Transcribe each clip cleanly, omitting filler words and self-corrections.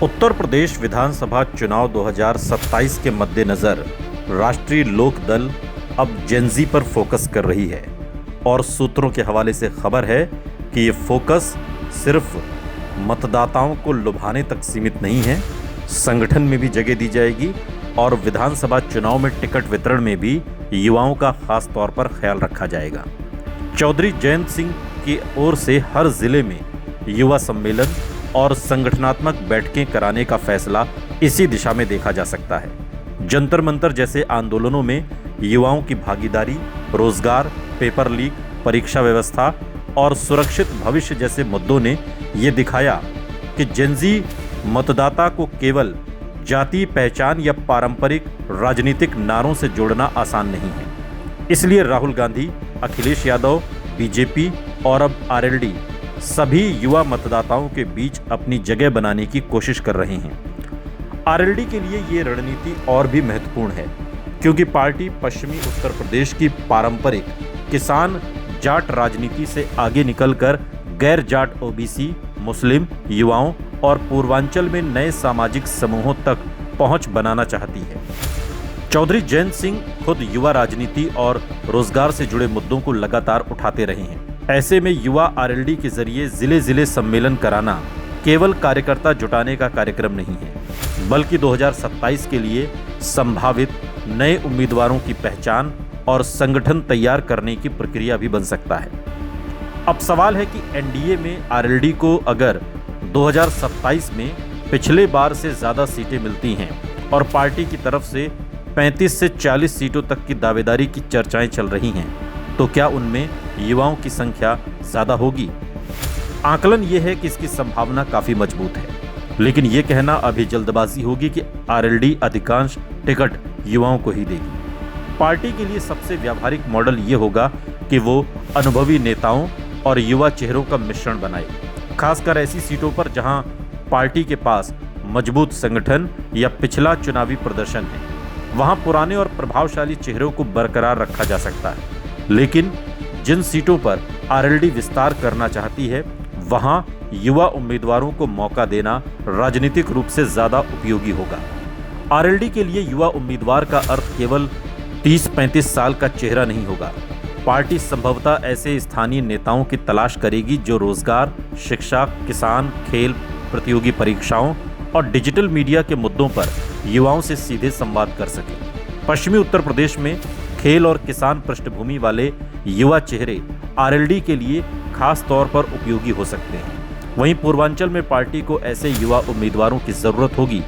उत्तर प्रदेश विधानसभा चुनाव 2027 के मद्देनजर राष्ट्रीय लोक दल अब जेन-ज़ी पर फोकस कर रही है और सूत्रों के हवाले से खबर है कि ये फोकस सिर्फ मतदाताओं को लुभाने तक सीमित नहीं है, संगठन में भी जगह दी जाएगी और विधानसभा चुनाव में टिकट वितरण में भी युवाओं का खास तौर पर ख्याल रखा जाएगा। चौधरी जयंत सिंह की ओर से हर जिले में युवा सम्मेलन और संगठनात्मक बैठकें कराने का फैसला इसी दिशा में देखा जा सकता है। जंतर मंतर जैसे आंदोलनों में युवाओं की भागीदारी, रोजगार, पेपर लीक, परीक्षा व्यवस्था और सुरक्षित भविष्य जैसे मुद्दों ने ये दिखाया कि जेन-ज़ी मतदाता को केवल जातीय पहचान या पारंपरिक राजनीतिक नारों से जोड़ना आसान नहीं है। इसलिए राहुल गांधी, अखिलेश यादव, बीजेपी और अब आरएलडी सभी युवा मतदाताओं के बीच अपनी जगह बनाने की कोशिश कर रहे हैं। आरएलडी के लिए ये रणनीति और भी महत्वपूर्ण है क्योंकि पार्टी पश्चिमी उत्तर प्रदेश की पारंपरिक किसान जाट राजनीति से आगे निकलकर गैर जाट ओबीसी, मुस्लिम युवाओं और पूर्वांचल में नए सामाजिक समूहों तक पहुंच बनाना चाहती है। चौधरी जयंत सिंह खुद युवा राजनीति और रोजगार से जुड़े मुद्दों को लगातार उठाते रहे हैं। ऐसे में युवा आरएलडी के जरिए जिले जिले सम्मेलन कराना केवल कार्यकर्ता जुटाने का कार्यक्रम नहीं है, बल्कि 2027 के लिए संभावित नए उम्मीदवारों की पहचान और संगठन तैयार करने की प्रक्रिया भी बन सकता है। अब सवाल है कि एनडीए में आरएलडी को अगर 2027 में पिछले बार से ज्यादा सीटें मिलती हैं और पार्टी की तरफ से 35 से 40 सीटों तक की दावेदारी की चर्चाएं चल रही हैं, तो क्या उनमें युवाओं की संख्या ज्यादा होगी? आकलन यह है कि इसकी संभावना काफी मजबूत है, लेकिन यह कहना अभी जल्दबाजी होगी कि आरएलडी अधिकांश टिकट युवाओं को ही देगी। पार्टी के लिए सबसे व्यावहारिक मॉडल यह होगा कि वो अनुभवी नेताओं और युवा चेहरों का मिश्रण बनाए, खासकर ऐसी सीटों पर जहां पार्टी के पास मजबूत संगठन या पिछला चुनावी प्रदर्शन है। वहां पुराने और प्रभावशाली चेहरों को बरकरार रखा जा सकता है, लेकिन जिन सीटों पर आरएलडी विस्तार करना चाहती है वहां युवा उम्मीदवारों को मौका देना राजनीतिक रूप से ज्यादा उपयोगी होगा। आरएलडी के लिए युवा उम्मीदवार का अर्थ केवल 30-35 साल का चेहरा नहीं होगा। पार्टी संभवतः ऐसे स्थानीय नेताओं की तलाश करेगी जो रोजगार, शिक्षा, किसान, खेल, प्रतियोगी परीक्षाओं और डिजिटल मीडिया के मुद्दों पर युवाओं से सीधे संवाद कर सके। पश्चिमी उत्तर प्रदेश में खेल और किसान पृष्ठभूमि वाले युवा चेहरे आरएलडी के लिए खास तौर पर उपयोगी हो सकते हैं। वहीं पूर्वांचल में पार्टी को ऐसे युवा उम्मीदवारों की जरूरत होगी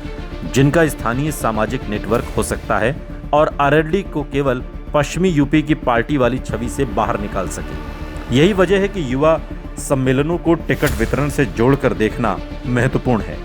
जिनका स्थानीय सामाजिक नेटवर्क हो सकता है और आरएलडी को केवल पश्चिमी यूपी की पार्टी वाली छवि से बाहर निकाल सके। यही वजह है कि युवा सम्मेलनों को टिकट वितरण से जोड़कर देखना महत्वपूर्ण है।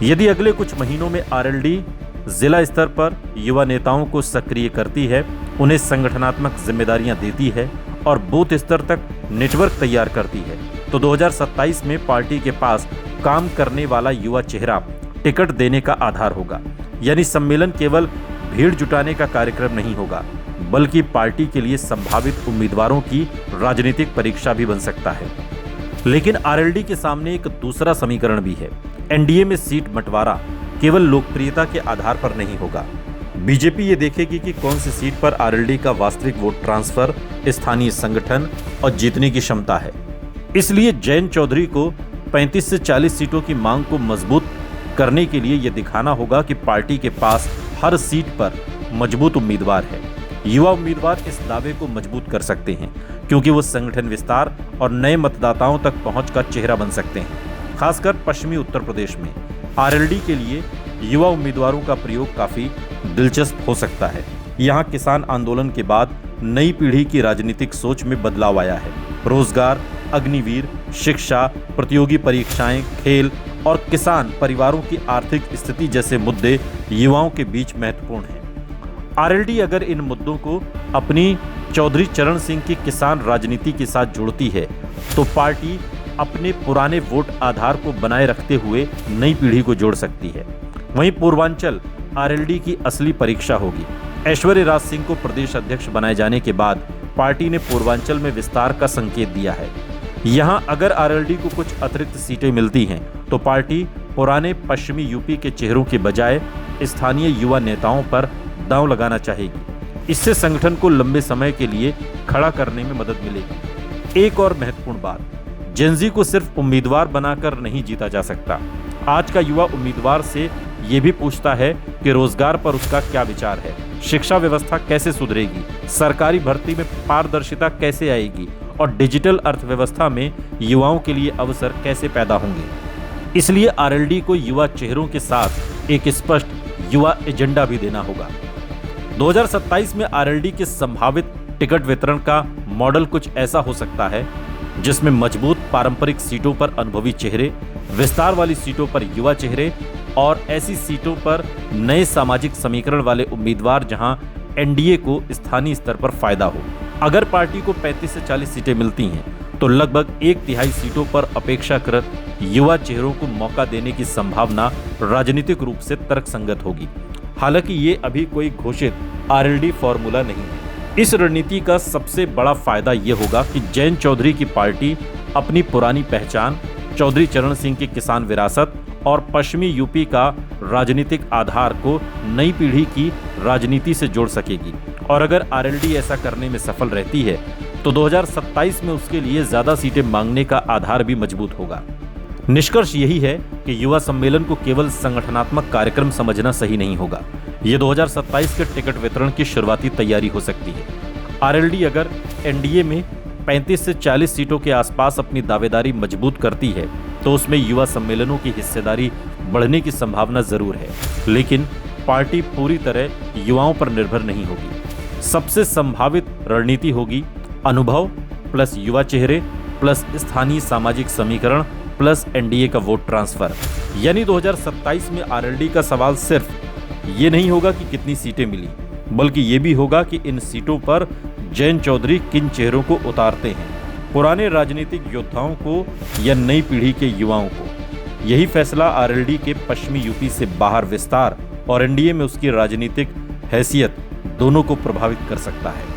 यदि अगले कुछ महीनों में आरएलडी जिला स्तर पर युवा नेताओं को सक्रिय करती है, उन्हें संगठनात्मक जिम्मेदारियां देती है और बूथ स्तर तक नेटवर्क तैयार करती है, तो 2027 में पार्टी के पास काम करने वाला युवा चेहरा टिकट देने का आधार होगा। यानी सम्मेलन केवल भीड़ जुटाने का कार्यक्रम नहीं होगा, बल्कि पार्टी के लिए संभावित उम्मीदवारों की राजनीतिक परीक्षा भी बन सकता है। लेकिन आरएलडी के सामने एक दूसरा समीकरण भी है। एनडीए में सीट बंटवारा केवल लोकप्रियता के आधार पर नहीं होगा। बीजेपी ये देखेगी कि कौन सी सीट पर आरएलडी का वास्तविक वोट ट्रांसफर, स्थानीय संगठन और जीतने की क्षमता है। इसलिए जयंत चौधरी को 35 से 40 सीटों की मांग को मजबूत करने के लिए यह दिखाना होगा कि पार्टी के पास हर सीट पर मजबूत उम्मीदवार है। युवा उम्मीदवार इस दावे को मजबूत कर सकते हैं क्योंकि वो संगठन विस्तार और नए मतदाताओं तक पहुंच का चेहरा बन सकते हैं। खासकर पश्चिमी उत्तर प्रदेश में आरएलडी के लिए युवा उम्मीदवारों का प्रयोग काफी दिलचस्प हो सकता है। यहाँ किसान आंदोलन के बाद नई पीढ़ी की राजनीतिक सोच में बदलाव आया है। रोजगार, अग्निवीर, शिक्षा, प्रतियोगी परीक्षाएं, खेल और किसान परिवारों की आर्थिक स्थिति जैसे मुद्दे युवाओं के बीच महत्वपूर्ण हैं। आरएलडी अगर इन मुद्दों को अपनी चौधरी चरण सिंह की किसान राजनीति के साथ जोड़ती है तो पार्टी अपने पुराने वोट आधार को बनाए रखते हुए नई पीढ़ी को जोड़ सकती है। वहीं पूर्वांचल आरएलडी की असली परीक्षा होगी। ऐश्वर्य राज सिंह को प्रदेश अध्यक्ष बनाए जाने के बाद पार्टी ने पूर्वांचल में विस्तार का संकेत दिया है। यहां अगर आरएलडी को कुछ अतिरिक्त सीटें मिलती हैं तो पार्टी पुराने पश्चिमी यूपी के चेहरों के बजाय स्थानीय युवा नेताओं पर दांव लगाना चाहेगी। इससे संगठन को लंबे समय के लिए खड़ा करने में मदद मिलेगी। एक और महत्वपूर्ण बात, जेनजी को सिर्फ उम्मीदवार बनाकर नहीं जीता जा सकता। आज का युवा उम्मीदवार से ये भी पूछता है कि रोजगार पर उसका क्या विचार है, शिक्षा व्यवस्था कैसे सुधरेगी, सरकारी भर्ती में पारदर्शिता कैसे आएगी और डिजिटल अर्थव्यवस्था में युवाओं के लिए अवसर कैसे पैदा होंगे। इसलिए आरएलडी को युवा चेहरों के साथ एक स्पष्ट युवा एजेंडा भी देना होगा। 2027 में आरएलडी के संभावित टिकट वितरण का मॉडल कुछ ऐसा हो सकता है जिसमें मजबूत पारंपरिक सीटों पर अनुभवी चेहरे, विस्तार वाली सीटों पर युवा चेहरे और ऐसी सीटों पर नए सामाजिक समीकरण वाले उम्मीदवार जहां एनडीए को स्थानीय स्तर पर फायदा हो। अगर पार्टी को 35 से 40 सीटें मिलती हैं तो लगभग 1/3 सीटों पर अपेक्षाकृत युवा चेहरों को मौका देने की संभावना राजनीतिक रूप से तर्कसंगत होगी। हालांकि ये अभी कोई घोषित आरएलडी फॉर्मूला नहीं है। इस रणनीति का सबसे बड़ा फायदा ये होगा कि जयंत चौधरी की पार्टी अपनी पुरानी पहचान, चौधरी चरण सिंह की किसान विरासत और पश्चिमी यूपी का राजनीतिक आधार को नई पीढ़ी की राजनीति से जोड़ सकेगी। और अगर आरएलडी ऐसा करने में सफल रहती है तो 2027 में उसके लिए ज्यादा सीटें मांगने का आधार भी मजबूत होगा। निष्कर्ष यही है कि युवा सम्मेलन को केवल संगठनात्मक कार्यक्रम समझना सही नहीं होगा। ये 2027 के टिकट वितरण की शुरुआती तैयारी हो सकती है। आरएलडी अगर एनडीए में 35 से 40 सीटों के आसपास अपनी दावेदारी मजबूत करती है तो उसमें युवा सम्मेलनों की हिस्सेदारी बढ़ने की संभावना जरूर है, लेकिन पार्टी पूरी तरह युवाओं पर निर्भर नहीं होगी। सबसे संभावित रणनीति होगी अनुभव प्लस युवा चेहरे प्लस स्थानीय सामाजिक समीकरण प्लस एनडीए का वोट ट्रांसफर। यानी 2027 में आरएलडी का सवाल सिर्फ ये नहीं होगा कि कितनी सीटें मिली, बल्कि ये भी होगा कि इन सीटों पर जयंत चौधरी किन चेहरों को उतारते हैं, पुराने राजनीतिक योद्धाओं को या नई पीढ़ी के युवाओं को। यही फैसला आरएलडी के पश्चिमी यूपी से बाहर विस्तार और एनडीए में उसकी राजनीतिक हैसियत दोनों को प्रभावित कर सकता है।